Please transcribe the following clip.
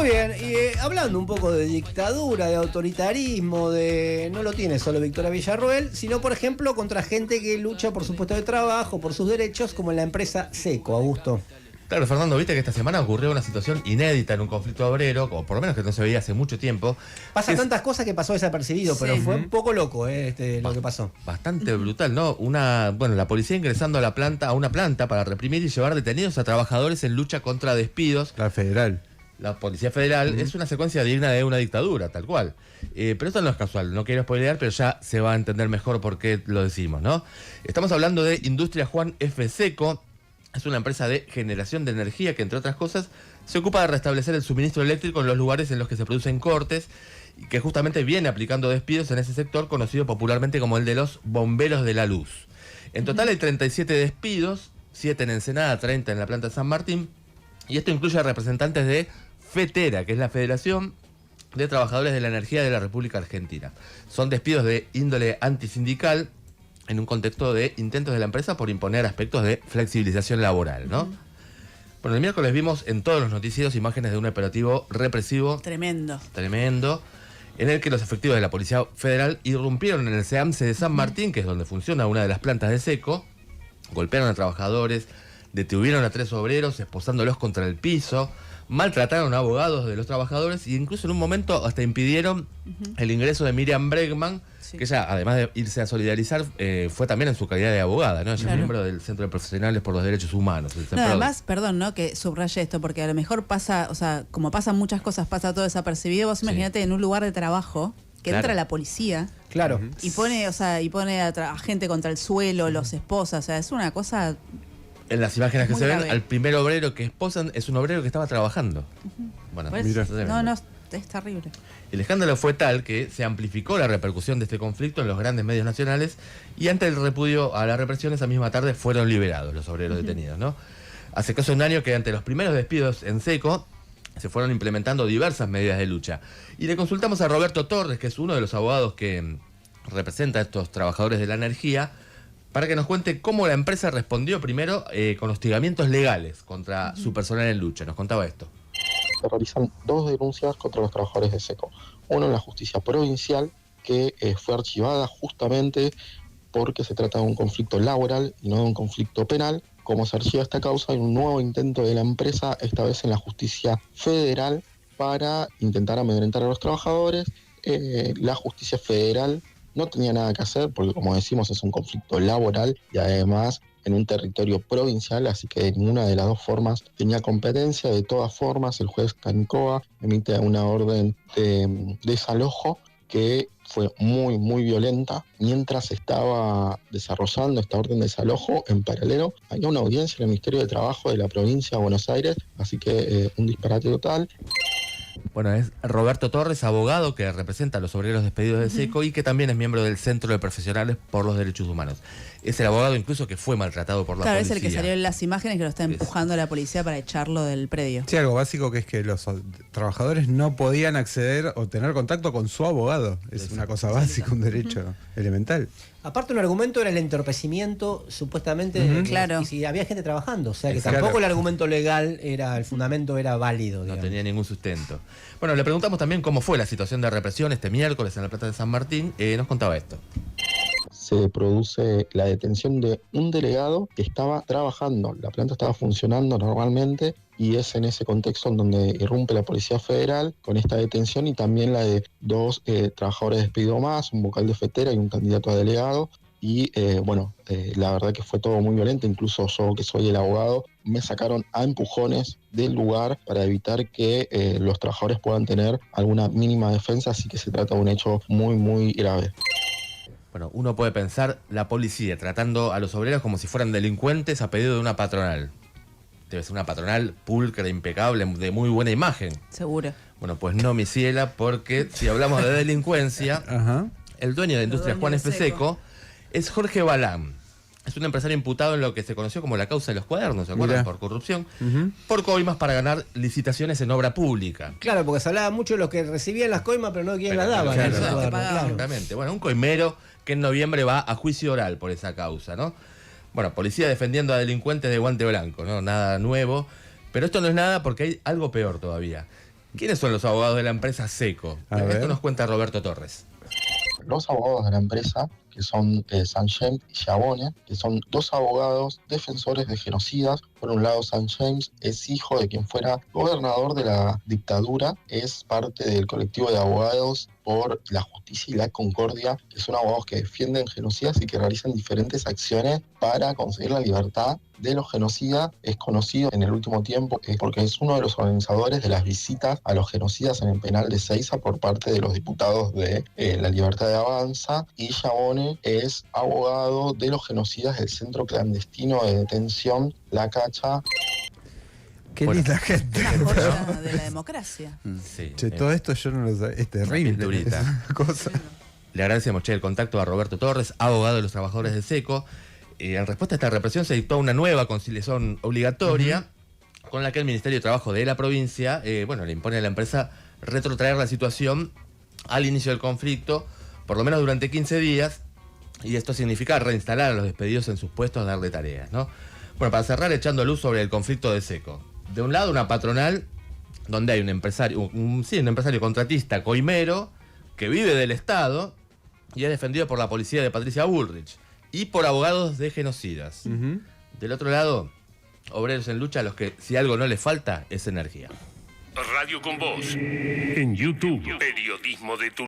Muy bien, y hablando un poco de dictadura, de autoritarismo, no lo tiene solo Victoria Villarroel, sino por ejemplo contra gente que lucha por su puesto de trabajo, por sus derechos, como en la empresa Seco, Augusto. Claro, Fernando, viste que esta semana ocurrió una situación inédita en un conflicto obrero, o por lo menos que no se veía hace mucho tiempo. Pasan tantas cosas que pasó desapercibido, sí, pero fue un poco loco lo que pasó. Bastante brutal, ¿no? La policía ingresando a una planta para reprimir y llevar detenidos a trabajadores en lucha contra despidos. La federal. La Policía Federal es una secuencia digna de una dictadura, tal cual. Pero esto no es casual, no quiero spoilear, pero ya se va a entender mejor por qué lo decimos, ¿no? Estamos hablando de Industria Juan F. Seco. Es una empresa de generación de energía que, entre otras cosas, se ocupa de restablecer el suministro eléctrico en los lugares en los que se producen cortes y que justamente viene aplicando despidos en ese sector conocido popularmente como el de los bomberos de la luz. En total hay 37 despidos, 7 en Ensenada, 30 en la planta de San Martín, y esto incluye a representantes de FETERA, que es la Federación de Trabajadores de la Energía de la República Argentina. Son despidos de índole antisindical, en un contexto de intentos de la empresa por imponer aspectos de flexibilización laboral, ¿no? Bueno, el miércoles vimos en todos los noticieros imágenes de un operativo represivo. Tremendo, en el que los efectivos de la Policía Federal irrumpieron en el SEAMSE de San Martín, que es donde funciona una de las plantas de Seco, golpearon a trabajadores, detuvieron a 3 obreros, esposándolos contra el piso, maltrataron a abogados de los trabajadores e incluso en un momento hasta impidieron el ingreso de Miriam Bregman, que ella, además de irse a solidarizar, fue también en su calidad de abogada, ¿no? Ella es miembro del Centro de Profesionales por los Derechos Humanos. Además, perdón, ¿no? Que subraye esto, porque a lo mejor pasa, o sea, como pasan muchas cosas, pasa todo desapercibido. Vos imagínate en un lugar de trabajo que entra la policía. Claro. Y pone, a gente contra el suelo, los esposa, o sea, es una cosa. En las imágenes que se ven, al primer obrero que esposan es un obrero que estaba trabajando. Bueno, es terrible. El escándalo fue tal que se amplificó la repercusión de este conflicto en los grandes medios nacionales y ante el repudio a la represión esa misma tarde fueron liberados los obreros detenidos, ¿no? Hace casi un año que ante los primeros despidos en Seco se fueron implementando diversas medidas de lucha. Y le consultamos a Roberto Torres, que es uno de los abogados que representa a estos trabajadores de la energía, para que nos cuente cómo la empresa respondió primero con hostigamientos legales contra su personal en lucha. Nos contaba esto. Se realizan 2 denuncias contra los trabajadores de Seco. Uno en la justicia provincial, que fue archivada justamente porque se trata de un conflicto laboral y no de un conflicto penal. Como se archiva esta causa, hay un nuevo intento de la empresa, esta vez en la justicia federal, para intentar amedrentar a los trabajadores. La justicia federal no tenía nada que hacer porque, como decimos, es un conflicto laboral y además en un territorio provincial, así que de ninguna de las dos formas tenía competencia. De todas formas, el juez Canicoa emite una orden de desalojo que fue muy, muy violenta. Mientras estaba desarrollando esta orden de desalojo, en paralelo había una audiencia en el Ministerio de Trabajo de la provincia de Buenos Aires, así que un disparate total. Bueno, es Roberto Torres, abogado que representa a los obreros despedidos de Seco y que también es miembro del Centro de Profesionales por los Derechos Humanos. Es el abogado incluso que fue maltratado por la policía. Claro, es el que salió en las imágenes que lo está empujando a la policía para echarlo del predio. Sí, algo básico que es que los trabajadores no podían acceder o tener contacto con su abogado. Es una cosa básica, un derecho elemental. Aparte, un argumento era el entorpecimiento, supuestamente, claro. Y si había gente trabajando, o sea que tampoco el argumento legal el fundamento era válido. No tenía ningún sustento. Bueno, le preguntamos también cómo fue la situación de represión este miércoles en la planta de San Martín. Nos contaba esto. Se produce la detención de un delegado que estaba trabajando. La planta estaba funcionando normalmente y es en ese contexto en donde irrumpe la Policía Federal con esta detención y también la de 2 trabajadores despedidos más, un vocal de FETERA y un candidato a delegado. Y la verdad que fue todo muy violento. Incluso yo, que soy el abogado, me sacaron a empujones del lugar para evitar que los trabajadores puedan tener alguna mínima defensa, así que se trata de un hecho muy, muy grave. Bueno, uno puede pensar la policía tratando a los obreros como si fueran delincuentes a pedido de una patronal. Debe ser una patronal pulcra, impecable, de muy buena imagen. Seguro. Bueno, pues no, mi ciela, porque si hablamos de delincuencia, el dueño de Industria Juan F. Seco es Jorge Balán. Es un empresario imputado en lo que se conoció como la causa de los cuadernos, ¿se acuerdan? Por corrupción, por coimas para ganar licitaciones en obra pública. Claro, porque se hablaba mucho de los que recibían las coimas, pero no de quién las daban. Exactamente. Bueno, un coimero que en noviembre va a juicio oral por esa causa, ¿no? Bueno, policía defendiendo a delincuentes de guante blanco, ¿no? Nada nuevo. Pero esto no es nada porque hay algo peor todavía. ¿Quiénes son los abogados de la empresa Seco? A Esto ver. nos cuenta Roberto Torres. Los abogados de la empresa, que son St. James y Schiavone, que son dos abogados defensores de genocidas. Por un lado, St. James es hijo de quien fuera gobernador de la dictadura, es parte del colectivo de abogados por la justicia y la concordia, que son abogados que defienden genocidas y que realizan diferentes acciones para conseguir la libertad de los genocidas. Es conocido en el último tiempo porque es uno de los organizadores de las visitas a los genocidas en el penal de Seiza por parte de los diputados de La Libertad de Avanza, y Schiavone es abogado de los genocidas del centro clandestino de detención La Cacha. Qué Bueno. linda gente. Una joya de la democracia. Sí, Che, todo esto yo no lo sabía. Es terrible. pinturita. Es una cosa. Le agradecemos, el contacto a Roberto Torres, abogado de los trabajadores de Seco. En respuesta a esta represión se dictó una nueva conciliación obligatoria con la que el Ministerio de Trabajo de la provincia, le impone a la empresa retrotraer la situación al inicio del conflicto, por lo menos durante 15 días, y esto significa reinstalar a los despedidos en sus puestos, darle tareas, ¿no? Bueno, para cerrar, echando luz sobre el conflicto de Seco. De un lado, una patronal donde hay un empresario, un empresario contratista coimero que vive del Estado y es defendido por la policía de Patricia Bullrich y por abogados de genocidas. Ujú. Del otro lado, obreros en lucha a los que si algo no les falta es energía. Radio con Voz. En YouTube. Periodismo de tu